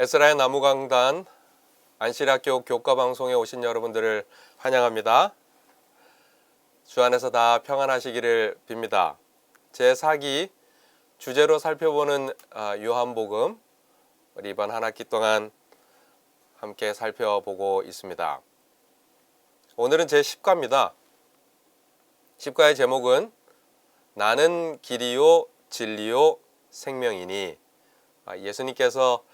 에스라의 나무강단 안실학교 교과방송에 오신 여러분들을 환영합니다. 주 안에서 다 평안하시기를 빕니다. 제4기 주제로 살펴보는 요한복음, 우리 이번 한 학기 동안 함께 살펴보고 있습니다. 오늘은 제10과입니다. 10과의 제목은 나는 길이요 진리요 생명이니. 예수님께서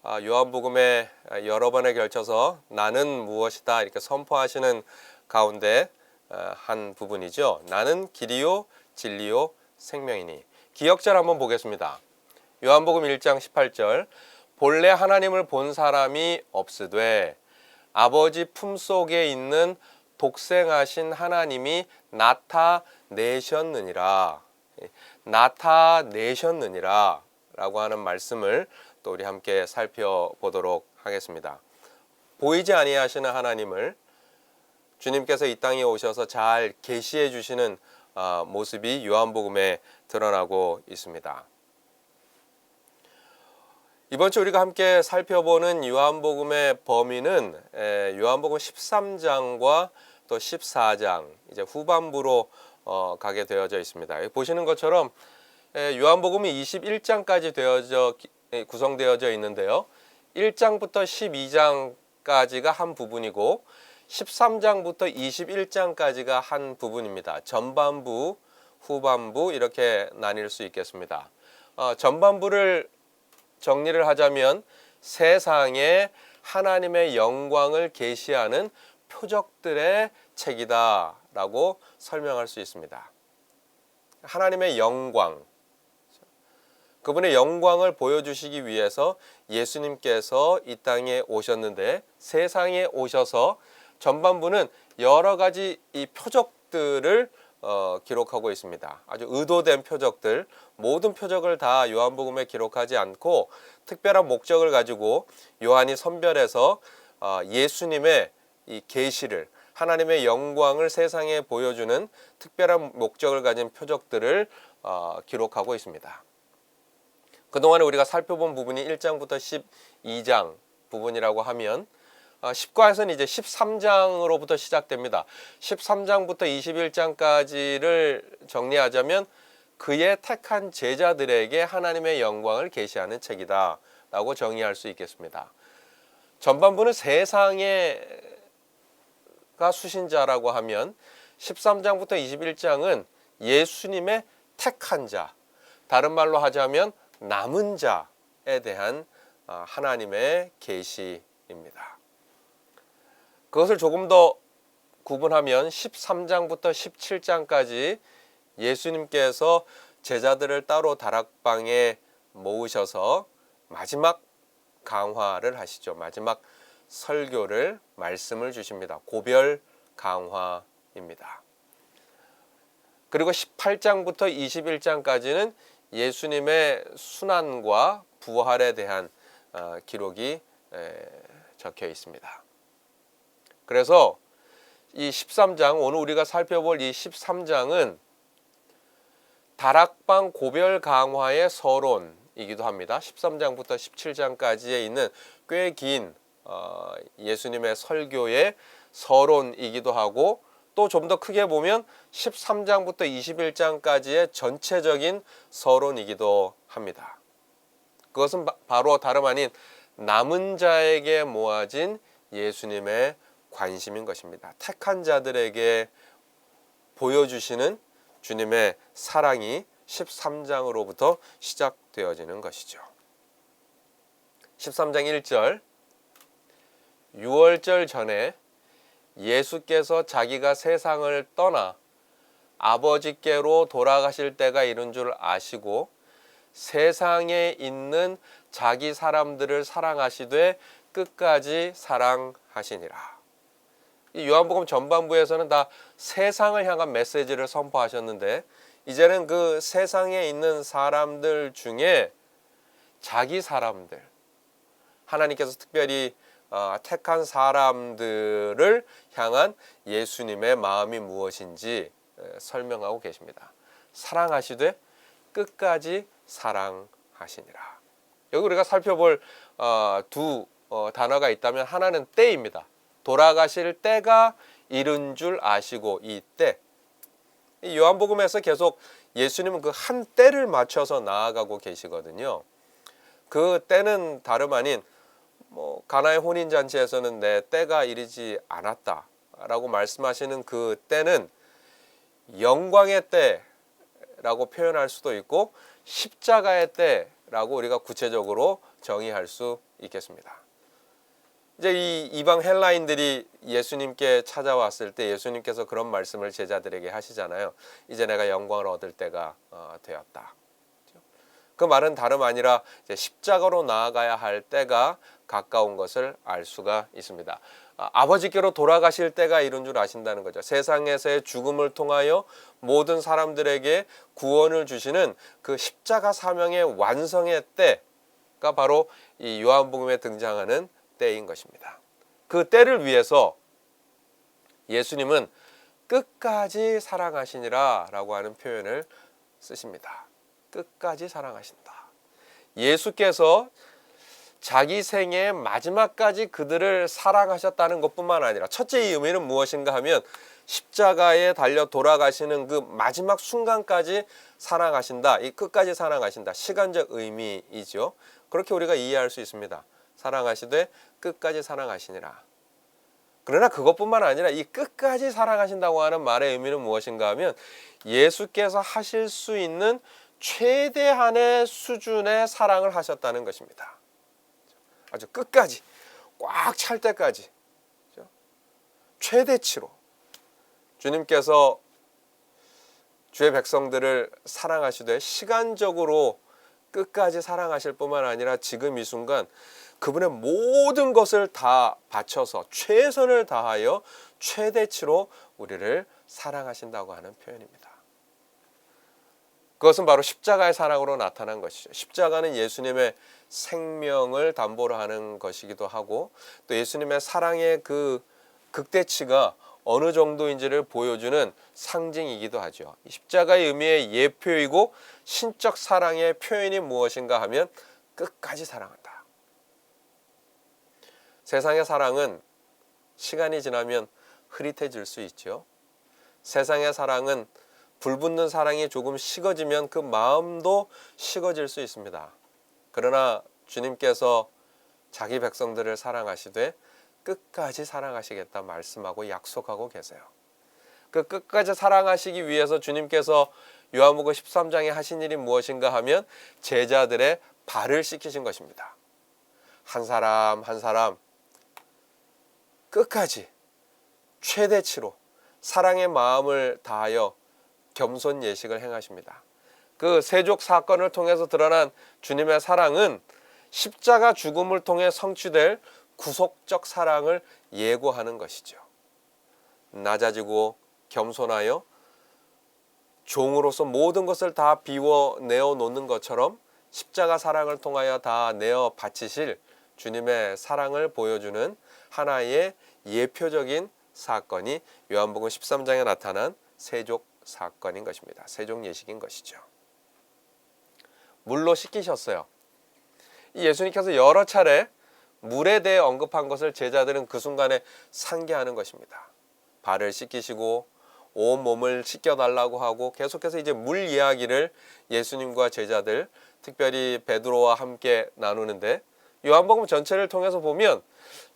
요한복음에 여러 번에 걸쳐서 나는 무엇이다 이렇게 선포하시는 가운데 한 부분이죠. 나는 길이요 진리요 생명이니. 기역절 한번 보겠습니다. 요한복음 1장 18절 본래 하나님을 본 사람이 없으되 아버지 품속에 있는 독생하신 하나님이 나타내셨느니라. 나타내셨느니라 라고 하는 말씀을 또 우리 함께 살펴보도록 하겠습니다. 보이지 아니하시는 하나님을 주님께서 이 땅에 오셔서 잘 계시해 주시는 모습이 요한복음에 드러나고 있습니다. 이번 주 우리가 함께 살펴보는 요한복음의 범위는 요한복음 13장과 또 14장 이제 후반부로 가게 되어져 있습니다. 보시는 것처럼 요한복음이 21장까지 구성되어져 있는데요. 1장부터 12장까지가 한 부분이고 13장부터 21장까지가 한 부분입니다. 전반부, 후반부 이렇게 나뉠 수 있겠습니다. 전반부를 정리를 하자면 세상에 하나님의 영광을 계시하는 표적들의 책이다 라고 설명할 수 있습니다. 하나님의 영광, 그분의 영광을 보여주시기 위해서 예수님께서 이 땅에 오셨는데, 세상에 오셔서 전반부는 여러 가지 이 표적들을 기록하고 있습니다. 아주 의도된 표적들, 모든 표적을 다 요한복음에 기록하지 않고 특별한 목적을 가지고 요한이 선별해서 예수님의 이 계시를, 하나님의 영광을 세상에 보여주는 특별한 목적을 가진 표적들을 기록하고 있습니다. 그동안에 우리가 살펴본 부분이 1장부터 12장 부분이라고 하면 10과에서는 이제 13장으로부터 시작됩니다. 13장부터 21장까지를 정리하자면 그의 택한 제자들에게 하나님의 영광을 계시하는 책이다 라고 정의할 수 있겠습니다. 전반부는 세상가 수신자라고 하면 13장부터 21장은 예수님의 택한 자, 다른 말로 하자면 남은 자에 대한 하나님의 계시입니다. 그것을 조금 더 구분하면 13장부터 17장까지 예수님께서 제자들을 따로 다락방에 모으셔서 마지막 강화를 하시죠. 마지막 설교를, 말씀을 주십니다. 고별 강화입니다. 그리고 18장부터 21장까지는 예수님의 순환과 부활에 대한 기록이 적혀 있습니다. 그래서 이 13장, 오늘 우리가 살펴볼 이 13장은 다락방 고별 강화의 서론이기도 합니다. 13장부터 17장까지에 있는 꽤 긴 예수님의 설교의 서론이기도 하고, 또 좀 더 크게 보면 13장부터 21장까지의 전체적인 서론이기도 합니다. 그것은 바로 다름 아닌 남은 자에게 모아진 예수님의 관심인 것입니다. 택한 자들에게 보여주시는 주님의 사랑이 13장으로부터 시작되어지는 것이죠. 13장 1절, 유월절 전에 예수께서 자기가 세상을 떠나 아버지께로 돌아가실 때가 이른 줄 아시고 세상에 있는 자기 사람들을 사랑하시되 끝까지 사랑하시니라. 이 요한복음 전반부에서는 다 세상을 향한 메시지를 선포하셨는데, 이제는 그 세상에 있는 사람들 중에 자기 사람들, 하나님께서 특별히 택한 사람들을 향한 예수님의 마음이 무엇인지 설명하고 계십니다. 사랑하시되 끝까지 사랑하시니라. 여기 우리가 살펴볼 두 단어가 있다면 하나는 때입니다. 돌아가실 때가 이른 줄 아시고 이 때. 이 요한복음에서 계속 예수님은 그 한 때를 맞춰서 나아가고 계시거든요. 그 때는 다름 아닌 가나의 혼인잔치에서는 내 때가 이르지 않았다라고 말씀하시는 그 때는 영광의 때라고 표현할 수도 있고 십자가의 때라고 우리가 구체적으로 정의할 수 있겠습니다. 이제 이 이방 헬라인들이 예수님께 찾아왔을 때 예수님께서 그런 말씀을 제자들에게 하시잖아요. 이제 내가 영광을 얻을 때가 되었다. 그 말은 다름 아니라 이제 십자가로 나아가야 할 때가 가까운 것을 알 수가 있습니다. 아버지께로 돌아가실 때가 이른 줄 아신다는 거죠. 세상에서의 죽음을 통하여 모든 사람들에게 구원을 주시는 그 십자가 사명의 완성의 때가 바로 이 요한복음에 등장하는 때인 것입니다. 그 때를 위해서 예수님은 끝까지 사랑하시니라 라고 하는 표현을 쓰십니다. 끝까지 사랑하신다. 예수께서 자기 생애의 마지막까지 그들을 사랑하셨다는 것뿐만 아니라 첫째 이 의미는 무엇인가 하면 십자가에 달려 돌아가시는 그 마지막 순간까지 사랑하신다. 이 끝까지 사랑하신다. 시간적 의미이죠. 그렇게 우리가 이해할 수 있습니다. 사랑하시되 끝까지 사랑하시니라. 그러나 그것뿐만 아니라 이 끝까지 사랑하신다고 하는 말의 의미는 무엇인가 하면 예수께서 하실 수 있는 최대한의 수준의 사랑을 하셨다는 것입니다. 아주 끝까지 꽉 찰 때까지 최대치로 주님께서 주의 백성들을 사랑하시되 시간적으로 끝까지 사랑하실 뿐만 아니라 지금 이 순간 그분의 모든 것을 다 바쳐서 최선을 다하여 최대치로 우리를 사랑하신다고 하는 표현입니다. 그것은 바로 십자가의 사랑으로 나타난 것이죠. 십자가는 예수님의 생명을 담보로 하는 것이기도 하고 또 예수님의 사랑의 그 극대치가 어느 정도인지를 보여주는 상징이기도 하죠. 십자가의 의미의 예표이고 신적 사랑의 표현이 무엇인가 하면 끝까지 사랑한다. 세상의 사랑은 시간이 지나면 흐릿해질 수 있죠. 세상의 사랑은 불붙는 사랑이 조금 식어지면 그 마음도 식어질 수 있습니다. 그러나 주님께서 자기 백성들을 사랑하시되 끝까지 사랑하시겠다 말씀하고 약속하고 계세요. 그 끝까지 사랑하시기 위해서 주님께서 요한복음 13장에 하신 일이 무엇인가 하면 제자들의 발을 씻기신 것입니다. 한 사람 한 사람 끝까지 최대치로 사랑의 마음을 다하여 겸손 예식을 행하십니다. 그 세족 사건을 통해서 드러난 주님의 사랑은 십자가 죽음을 통해 성취될 구속적 사랑을 예고하는 것이죠. 낮아지고 겸손하여 종으로서 모든 것을 다 비워 내어 놓는 것처럼 십자가 사랑을 통하여 다 내어 바치실 주님의 사랑을 보여주는 하나의 예표적인 사건이 요한복음 13장에 나타난 세족 사건인 것입니다. 세족 예식인 것이죠. 물로 씻기셨어요. 예수님께서 여러 차례 물에 대해 언급한 것을 제자들은 그 순간에 상기하는 것입니다. 발을 씻기시고 온 몸을 씻겨달라고 하고 계속해서 이제 물 이야기를 예수님과 제자들, 특별히 베드로와 함께 나누는데 요한복음 전체를 통해서 보면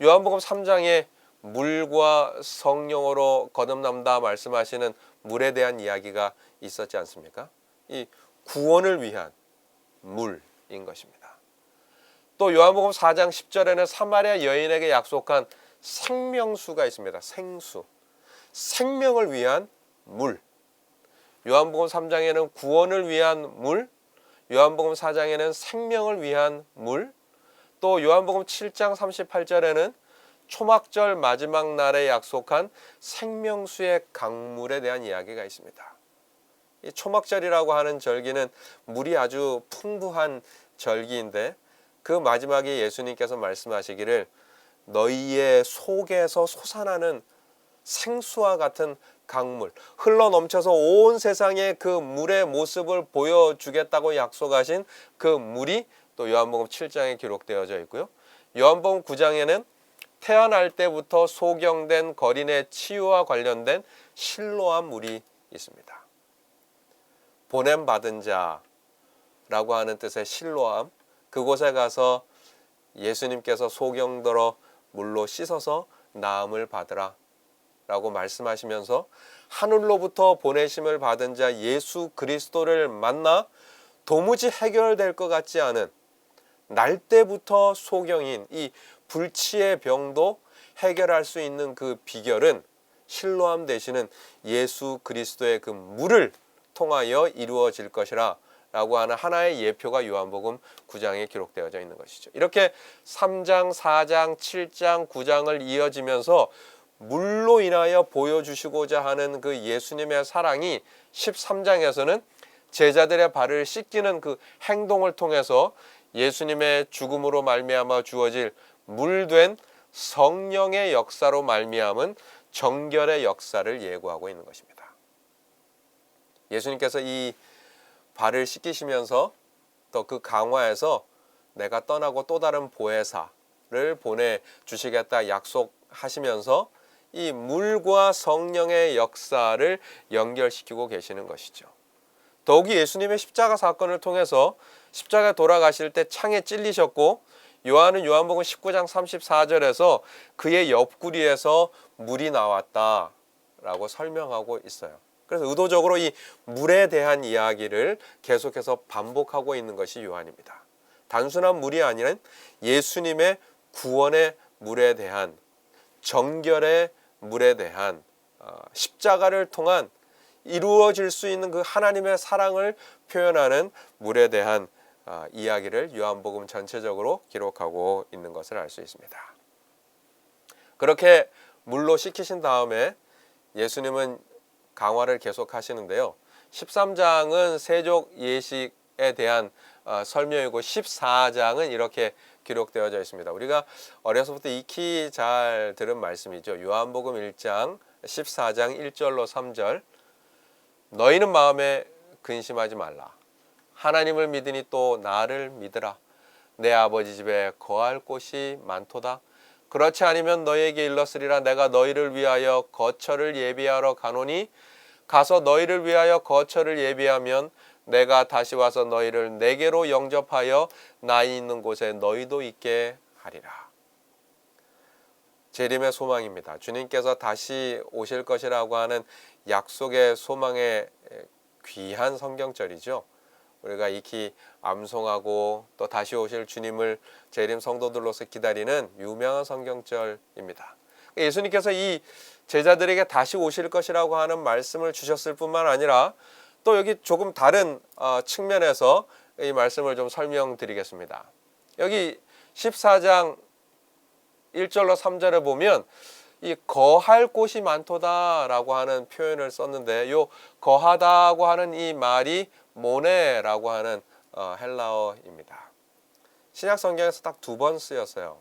요한복음 3장에 물과 성령으로 거듭난다 말씀하시는 물에 대한 이야기가 있었지 않습니까? 이 구원을 위한 물인 것입니다. 또 요한복음 4장 10절에는 사마리아 여인에게 약속한 생명수가 있습니다. 생수. 생명을 위한 물. 요한복음 3장에는 구원을 위한 물, 요한복음 4장에는 생명을 위한 물, 또 요한복음 7장 38절에는 초막절 마지막 날에 약속한 생명수의 강물에 대한 이야기가 있습니다. 이 초막절이라고 하는 절기는 물이 아주 풍부한 절기인데 그 마지막에 예수님께서 말씀하시기를 너희의 속에서 솟아나는 생수와 같은 강물, 흘러넘쳐서 온 세상에 그 물의 모습을 보여주겠다고 약속하신 그 물이 또 요한복음 7장에 기록되어져 있고요. 요한복음 9장에는 태어날 때부터 소경된 거린의 치유와 관련된 실로암 물이 있습니다. 보냄받은 자라고 하는 뜻의 실로암, 그곳에 가서 예수님께서 소경들어 물로 씻어서 나음을 받으라 라고 말씀하시면서 하늘로부터 보내심을 받은 자 예수 그리스도를 만나 도무지 해결될 것 같지 않은 날 때부터 소경인 이 불치의 병도 해결할 수 있는 그 비결은 실로암 되시는 예수 그리스도의 그 물을 통하여 이루어질 것이라 라고 하는 하나의 예표가 요한복음 9장에 기록되어져 있는 것이죠. 이렇게 3장, 4장, 7장, 9장을 이어지면서 물로 인하여 보여주시고자 하는 그 예수님의 사랑이 13장에서는 제자들의 발을 씻기는 그 행동을 통해서 예수님의 죽음으로 말미암아 주어질 물된 성령의 역사로 말미암은 정결의 역사를 예고하고 있는 것입니다. 예수님께서 이 발을 씻기시면서 또 그 강화에서 내가 떠나고 또 다른 보혜사를 보내주시겠다 약속하시면서 이 물과 성령의 역사를 연결시키고 계시는 것이죠. 더욱이 예수님의 십자가 사건을 통해서 십자가에 돌아가실 때 창에 찔리셨고 요한은 요한복음 19장 34절에서 그의 옆구리에서 물이 나왔다라고 설명하고 있어요. 그래서 의도적으로 이 물에 대한 이야기를 계속해서 반복하고 있는 것이 요한입니다. 단순한 물이 아니라 예수님의 구원의 물에 대한, 정결의 물에 대한, 십자가를 통한 이루어질 수 있는 그 하나님의 사랑을 표현하는 물에 대한 이야기를 요한복음 전체적으로 기록하고 있는 것을 알 수 있습니다. 그렇게 물로 씻기신 다음에 예수님은 강화를 계속 하시는데요. 13장은 세족 예식에 대한 설명이고 14장은 이렇게 기록되어져 있습니다. 우리가 어려서부터 익히 잘 들은 말씀이죠. 요한복음 1장 14장 1절로 3절, 너희는 마음에 근심하지 말라. 하나님을 믿으니 또 나를 믿으라. 내 아버지 집에 거할 곳이 많도다. 그렇지 않으면 너희에게 일렀으리라. 내가 너희를 위하여 거처를 예비하러 가노니 가서 너희를 위하여 거처를 예비하면 내가 다시 와서 너희를 내게로 영접하여 나 있는 곳에 너희도 있게 하리라. 재림의 소망입니다. 주님께서 다시 오실 것이라고 하는 약속의 소망의 귀한 성경절이죠. 우리가 익히 암송하고 또 다시 오실 주님을 재림 성도들로서 기다리는 유명한 성경절입니다. 예수님께서 이 제자들에게 다시 오실 것이라고 하는 말씀을 주셨을 뿐만 아니라 또 여기 조금 다른 측면에서 이 말씀을 좀 설명드리겠습니다. 여기 14장 1절로 3절에 보면 이 거할 곳이 많도다라고 하는 표현을 썼는데 요 거하다고 하는 이 말이 모네라고 하는 헬라어입니다. 신약 성경에서 딱 2번 쓰였어요.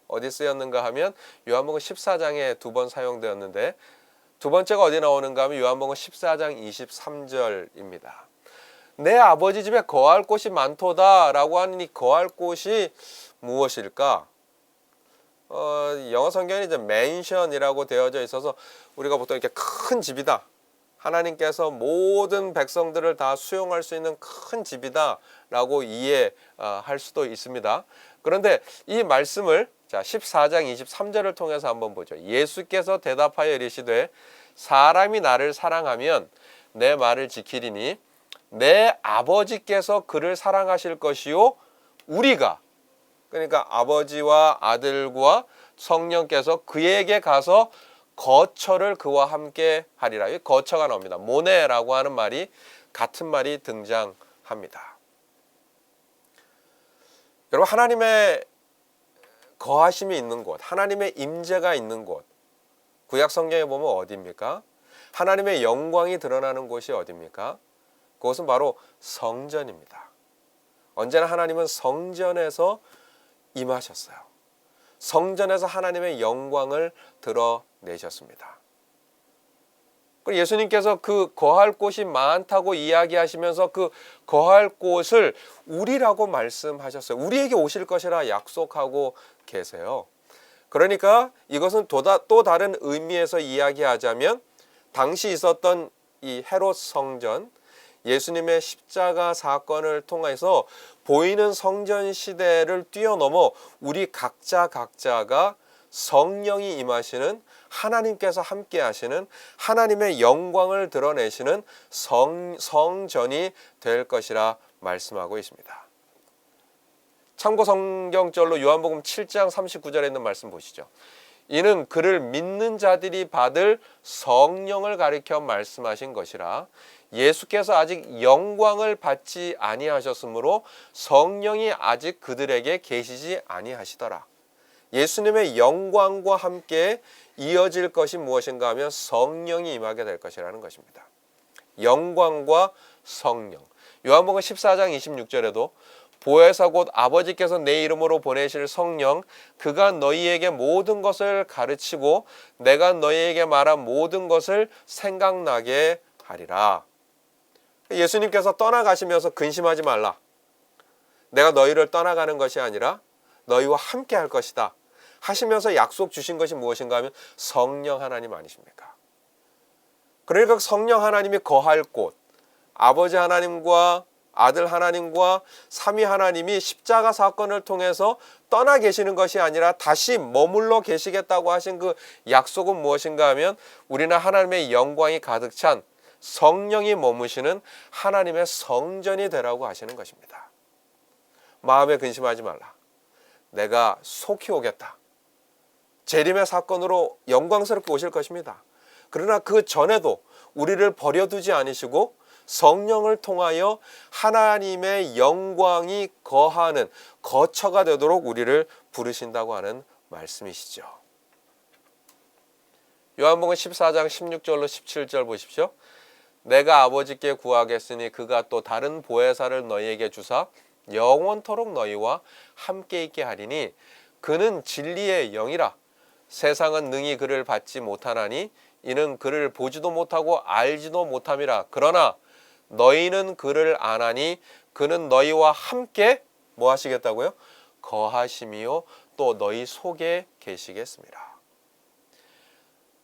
어디 쓰였는가 하면 요한복음 14장에 2번 사용되었는데 두 번째가 어디 나오는가 하면 요한복음 14장 23절입니다. 내 아버지 집에 거할 곳이 많도다라고 하는 이 거할 곳이 무엇일까? 영어 성경에 이제 맨션이라고 되어져 있어서 우리가 보통 이렇게 큰 집이다. 하나님께서 모든 백성들을 다 수용할 수 있는 큰 집이다 라고 이해할 수도 있습니다. 그런데 이 말씀을 14장 23절을 통해서 한번 보죠. 예수께서 대답하여 이르시되 사람이 나를 사랑하면 내 말을 지키리니 내 아버지께서 그를 사랑하실 것이요 우리가, 그러니까 아버지와 아들과 성령께서 그에게 가서 거처를 그와 함께 하리라. 이 거처가 나옵니다. 모네라고 하는 말이 같은 말이 등장합니다. 여러분, 하나님의 거하심이 있는 곳, 하나님의 임재가 있는 곳, 구약 성경에 보면 어디입니까? 하나님의 영광이 드러나는 곳이 어디입니까? 그것은 바로 성전입니다. 언제나 하나님은 성전에서 임하셨어요. 성전에서 하나님의 영광을 드러내셨습니다. 그리고 예수님께서 그 거할 곳이 많다고 이야기하시면서 그 거할 곳을 우리라고 말씀하셨어요. 우리에게 오실 것이라 약속하고 계세요. 그러니까 이것은 또 다른 의미에서 이야기하자면 당시 있었던 이 헤롯 성전, 예수님의 십자가 사건을 통해서 보이는 성전 시대를 뛰어넘어 우리 각자가 성령이 임하시는, 하나님께서 함께 하시는, 하나님의 영광을 드러내시는 성전이 될 것이라 말씀하고 있습니다. 참고 성경절로 요한복음 7장 39절에 있는 말씀 보시죠. 이는 그를 믿는 자들이 받을 성령을 가리켜 말씀하신 것이라. 예수께서 아직 영광을 받지 아니하셨으므로 성령이 아직 그들에게 계시지 아니하시더라. 예수님의 영광과 함께 이어질 것이 무엇인가 하면 성령이 임하게 될 것이라는 것입니다. 영광과 성령. 요한복음 14장 26절에도 보혜사 곧 아버지께서 내 이름으로 보내실 성령, 그가 너희에게 모든 것을 가르치고 내가 너희에게 말한 모든 것을 생각나게 하리라. 예수님께서 떠나가시면서 근심하지 말라. 내가 너희를 떠나가는 것이 아니라 너희와 함께 할 것이다 하시면서 약속 주신 것이 무엇인가 하면 성령 하나님 아니십니까? 그러니까 성령 하나님이 거할 곳, 아버지 하나님과 아들 하나님과 삼위 하나님이 십자가 사건을 통해서 떠나 계시는 것이 아니라 다시 머물러 계시겠다고 하신 그 약속은 무엇인가 하면 우리는 하나님의 영광이 가득 찬 성령이 머무시는 하나님의 성전이 되라고 하시는 것입니다. 마음에 근심하지 말라. 내가 속히 오겠다. 재림의 사건으로 영광스럽게 오실 것입니다. 그러나 그 전에도 우리를 버려두지 않으시고 성령을 통하여 하나님의 영광이 거하는 거처가 되도록 우리를 부르신다고 하는 말씀이시죠. 요한복음 14장 16절로 17절 보십시오. 내가 아버지께 구하겠으니 그가 또 다른 보혜사를 너희에게 주사 영원토록 너희와 함께 있게 하리니 그는 진리의 영이라. 세상은 능히 그를 받지 못하나니 이는 그를 보지도 못하고 알지도 못함이라. 그러나 너희는 그를 아나니 그는 너희와 함께 뭐 하시겠다고요? 거하심이요 또 너희 속에 계시겠습니다.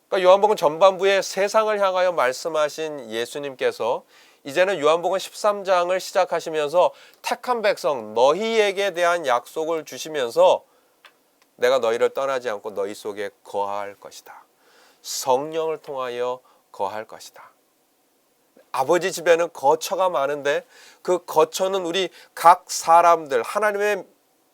그러니까 요한복음 전반부에 세상을 향하여 말씀하신 예수님께서 이제는 요한복음 13장을 시작하시면서 택한 백성 너희에게 대한 약속을 주시면서 내가 너희를 떠나지 않고 너희 속에 거할 것이다. 성령을 통하여 거할 것이다. 아버지 집에는 거처가 많은데 그 거처는 우리 각 사람들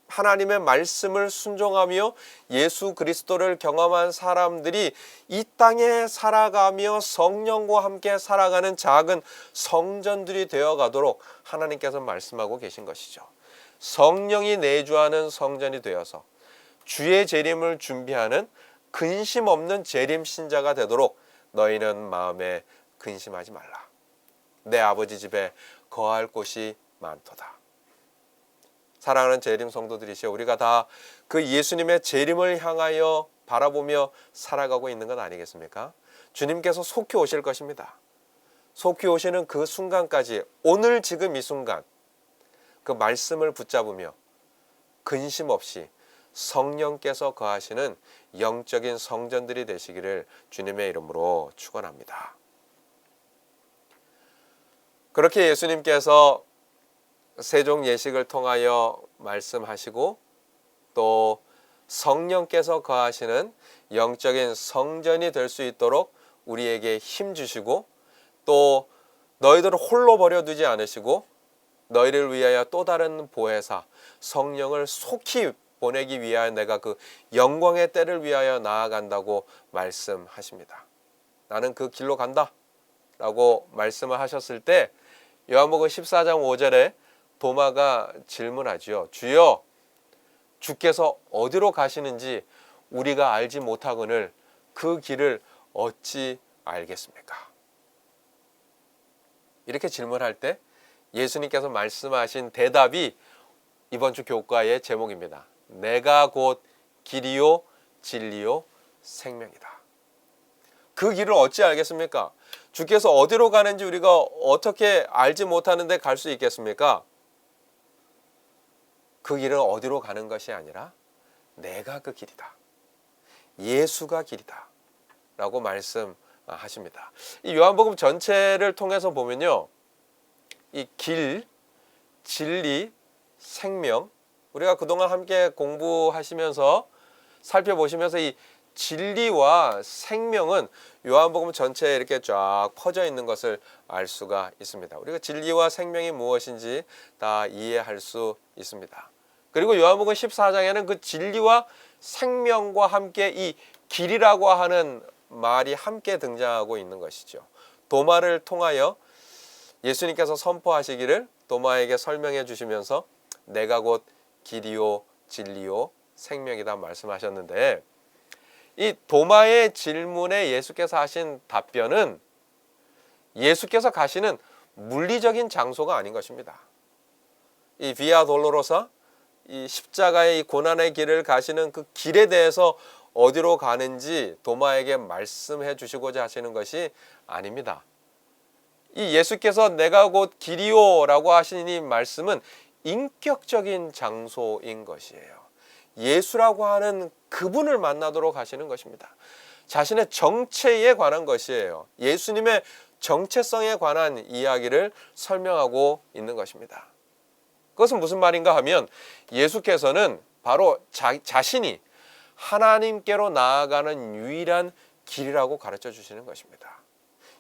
하나님의 말씀을 순종하며 예수 그리스도를 경험한 사람들이 이 땅에 살아가며 성령과 함께 살아가는 작은 성전들이 되어가도록 하나님께서 말씀하고 계신 것이죠. 성령이 내주하는 성전이 되어서 주의 재림을 준비하는 근심 없는 재림 신자가 되도록 너희는 마음에 근심하지 말라. 내 아버지 집에 거할 곳이 많도다. 사랑하는 재림 성도들이시여, 우리가 다 그 예수님의 재림을 향하여 바라보며 살아가고 있는 것 아니겠습니까? 주님께서 속히 오실 것입니다. 속히 오시는 그 순간까지 오늘 지금 이 순간 그 말씀을 붙잡으며 근심 없이 성령께서 거하시는 영적인 성전들이 되시기를 주님의 이름으로 축원합니다. 그렇게 예수님께서 세종 예식을 통하여 말씀하시고 또 성령께서 거하시는 영적인 성전이 될 수 있도록 우리에게 힘 주시고 또 너희들을 홀로 버려두지 않으시고 너희를 위하여 또 다른 보혜사 성령을 속히 보내기 위하여 내가 그 영광의 때를 위하여 나아간다고 말씀하십니다. 나는 그 길로 간다 라고 말씀을 하셨을 때 요한복음 14장 5절에 도마가 질문하지요. 주여, 주께서 어디로 가시는지 우리가 알지 못하거늘 그 길을 어찌 알겠습니까? 이렇게 질문할 때 예수님께서 말씀하신 대답이 이번 주 교과의 제목입니다. 내가 곧 길이요 진리요 생명이다. 그 길을 어찌 알겠습니까? 주께서 어디로 가는지 우리가 어떻게 알지 못하는데 갈 수 있겠습니까? 그 길은 어디로 가는 것이 아니라 내가 그 길이다. 예수가 길이다. 라고 말씀하십니다. 이 요한복음 전체를 통해서 보면요. 이 길, 진리, 생명, 우리가 그동안 함께 공부하시면서 살펴보시면서 이 진리와 생명은 요한복음 전체에 이렇게 쫙 퍼져 있는 것을 알 수가 있습니다. 우리가 진리와 생명이 무엇인지 다 이해할 수 있습니다. 그리고 요한복음 14장에는 그 진리와 생명과 함께 이 길이라고 하는 말이 함께 등장하고 있는 것이죠. 도마를 통하여 예수님께서 선포하시기를 도마에게 설명해 주시면서 내가 곧 길이요 진리요 생명이다 말씀하셨는데, 이 도마의 질문에 예수께서 하신 답변은 예수께서 가시는 물리적인 장소가 아닌 것입니다. 이 비아 돌로로사, 이 십자가의 이 고난의 길을 가시는 그 길에 대해서 어디로 가는지 도마에게 말씀해 주시고자 하시는 것이 아닙니다. 이 예수께서 내가 곧 길이요 라고 하신 이 말씀은 인격적인 장소인 것이에요. 예수라고 하는 그분을 만나도록 하시는 것입니다. 자신의 정체에 관한 것이에요. 예수님의 정체성에 관한 이야기를 설명하고 있는 것입니다. 그것은 무슨 말인가 하면 예수께서는 바로 자신이 하나님께로 나아가는 유일한 길이라고 가르쳐 주시는 것입니다.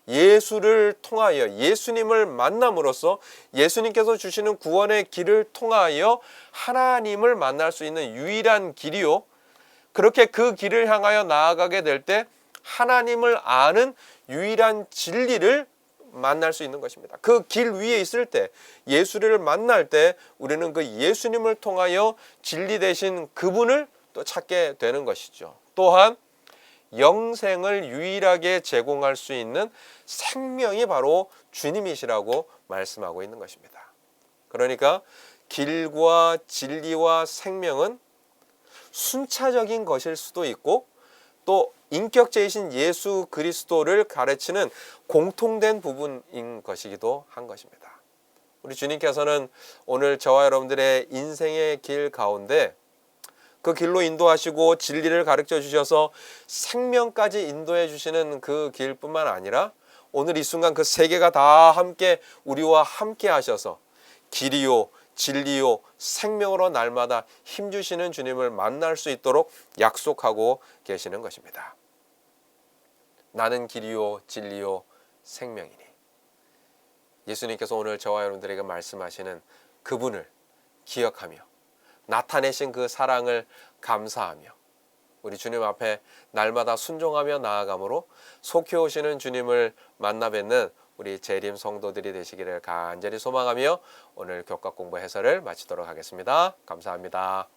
예수를 통하여 예수님을 만남으로써 예수님께서 주시는 구원의 길을 통하여 하나님을 만날 수 있는 유일한 길이요, 그렇게 그 길을 향하여 나아가게 될 때 하나님을 아는 유일한 진리를 만날 수 있는 것입니다. 그 길 위에 있을 때, 예수를 만날 때 우리는 그 예수님을 통하여 진리 되신 그분을 또 찾게 되는 것이죠. 또한 영생을 유일하게 제공할 수 있는 생명이 바로 주님이시라고 말씀하고 있는 것입니다. 그러니까 길과 진리와 생명은 순차적인 것일 수도 있고 또 인격체이신 예수 그리스도를 가르치는 공통된 부분인 것이기도 한 것입니다. 우리 주님께서는 오늘 저와 여러분들의 인생의 길 가운데 그 길로 인도하시고 진리를 가르쳐 주셔서 생명까지 인도해 주시는 그 길뿐만 아니라 오늘 이 순간 그 세 개가 다 함께 우리와 함께 하셔서 길이요 진리요 생명으로 날마다 힘주시는 주님을 만날 수 있도록 약속하고 계시는 것입니다. 나는 길이요 진리요 생명이니. 예수님께서 오늘 저와 여러분들에게 말씀하시는 그분을 기억하며 나타내신 그 사랑을 감사하며 우리 주님 앞에 날마다 순종하며 나아감으로 속히 오시는 주님을 만나 뵙는 우리 재림 성도들이 되시기를 간절히 소망하며 오늘 교과 공부 해설을 마치도록 하겠습니다. 감사합니다.